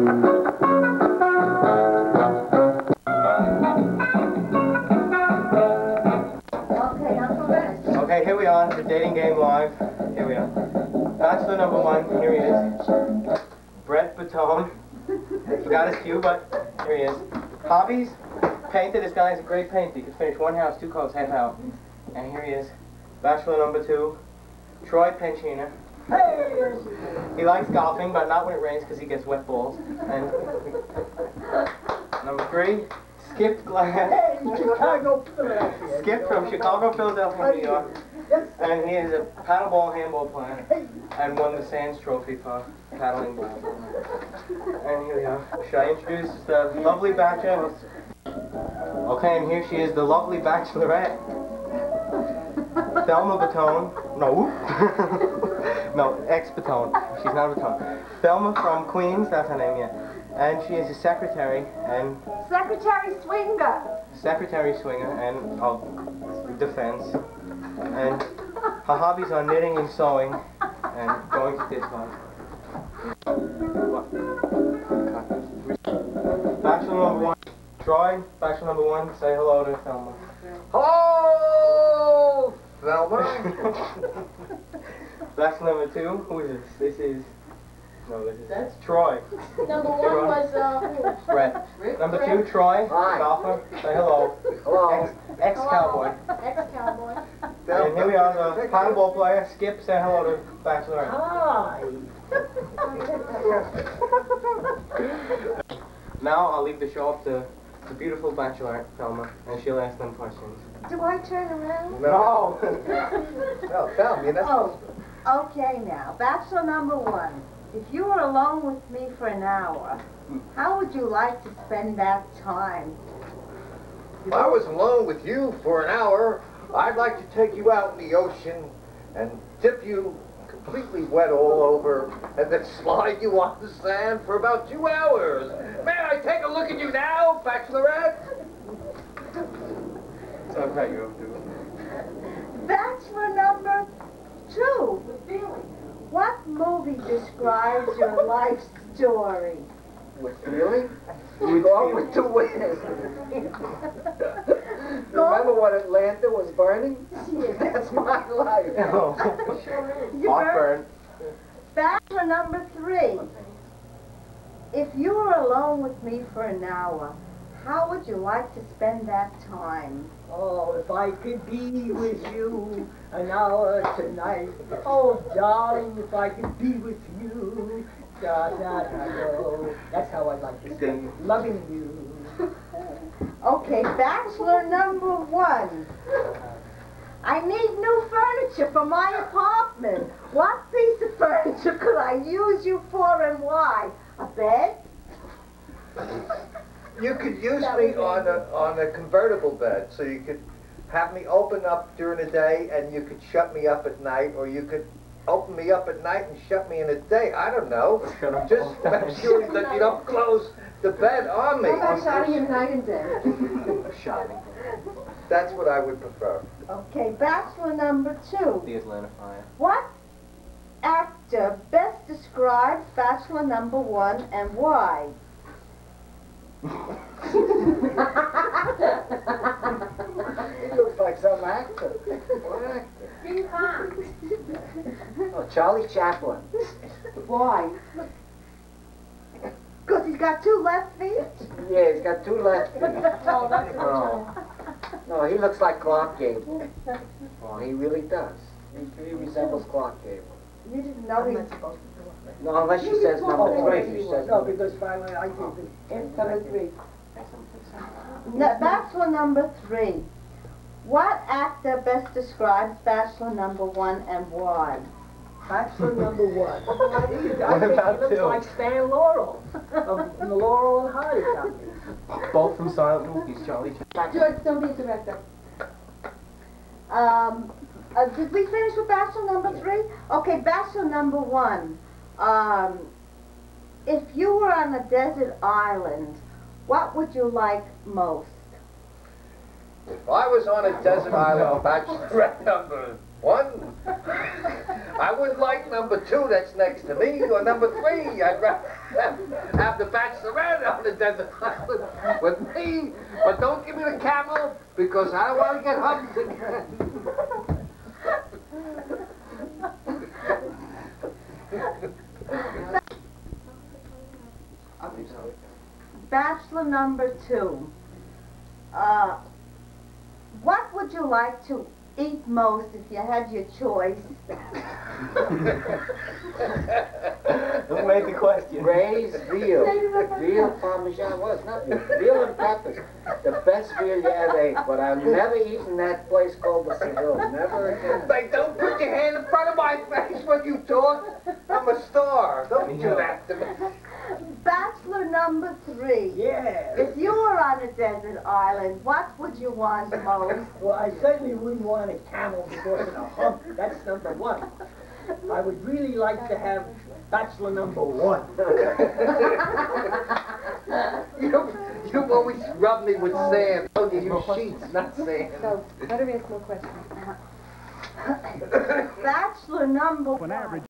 Okay, here we are, the dating game live. Here we are. Bachelor number one, here he is. Brett Batone. Forgot his cue, but here he is. Hobbies? Painter. This guy is a great painter. He can finish one house, 2 coats, half out. And here he is. Bachelor number 2, Troy Penchina. Hey! He likes golfing, but not when it rains because he gets wet balls. And number 3, Skip Glass. Hey, Chicago, Philadelphia. Skip from Chicago, Philadelphia, New York. Yes. And he is a paddleball handball player and won the Sands Trophy for paddling ball. And here we are. Should I introduce the lovely bachelor? Okay, and here she is, the lovely bachelorette. Thelma Batone. No. No, ex-Batone. She's not a Batone. Thelma from Queens, that's her name, yeah. And she is a secretary and... Secretary Swinger. Secretary Swinger and of defense. And her hobbies are knitting and sewing and going to disc golf. Bachelor number 1, Troy. Bachelor number 1, say hello to Thelma. Hello, Thelma. Bachelor number 2, who is this? This is... No, this is... That's Troy. Number 1 was, Brett. Number 2, Troy. Hi. Golfer. Say hello. Hello. Ex-cowboy. Ex-cowboy. And here we are, the paddleball player. Skip, say hello to Bachelorette. Hi. Now I'll leave the show up to the beautiful Bachelorette, Thelma, and she'll ask them questions. Do I turn around? No. No, tell me. That's Okay now. Bachelor number 1. If you were alone with me for an hour, how would you like to spend that time? If I was alone with you for an hour, I'd like to take you out in the ocean and dip you completely wet all over and then slide you on the sand for about 2 hours. May I take a look at you now, Bachelorette? It's okay, you have to. Bachelor number 2. What movie describes your life story? with feeling. Go with the wind. Remember when Atlanta was burning? That's my life. Heartburn. Bachelor number 3. If you were alone with me for an hour, how would you like to spend that time? Oh, if I could be with you an hour tonight. Oh, darling, if I could be with you. Da, da, da, do. That's how I'd like to spend loving you. Okay, bachelor number 1. I need new furniture for my apartment. What piece of furniture could I use you for and why? A bed? You could use me on a convertible bed, so you could have me open up during the day and you could shut me up at night, or you could open me up at night and shut me in the day. I don't know. Just make sure that you don't close the bed on me. How about shouting at night and day? Shouting. That's what I would prefer. Okay, bachelor number 2. The Atlanta Fire. What actor best describes bachelor number 1 and why? He looks like some actor. What actor? Oh, Charlie Chaplin. Why? Because he's got 2 left feet? Yeah, he's got 2 left feet. Oh, that's No, he looks like Clark Gable. Oh, he really does. He resembles Clark Gable. You didn't know he... No, unless she says number 3. She says No, because finally I did it. Number 3. Bachelor number 3. What actor best describes bachelor number 1 and why? Bachelor number 1. What he about looks 2? like Stan Laurel from the Laurel and Hardy company. Both from silent movies, Charlie Chaplin. George, don't be a director. Did we finish with bachelor number 3? Okay, bachelor number 1. If you were on a desert island, what would you like most? If I was on a desert island, bachelorette number 1, I would like number 2 that's next to me, or number 3. I'd rather... have the bachelorette on the desert island with me, but don't give me the camel because I don't want to get humped again. Bachelor number 2. What would you like to eat most if you had your choice? Who made the question? Braised veal. Veal parmesan was not veal. Veal and peppers. The best veal you ever ate. But I've never eaten that place called the Seville. Never again. Like, don't put your hand in front of my face when you talk. I'm a star. Don't do that to me. Bachelor number 3. Yeah. If you were on a desert island, what would you want most? Well, I certainly wouldn't want a camel because of the hump. That's number 1. I would really like to have bachelor number 1. You've always rubbed me with sand. Oh, you use sheets, not sand. So, let her ask more questions. Bachelor number 1.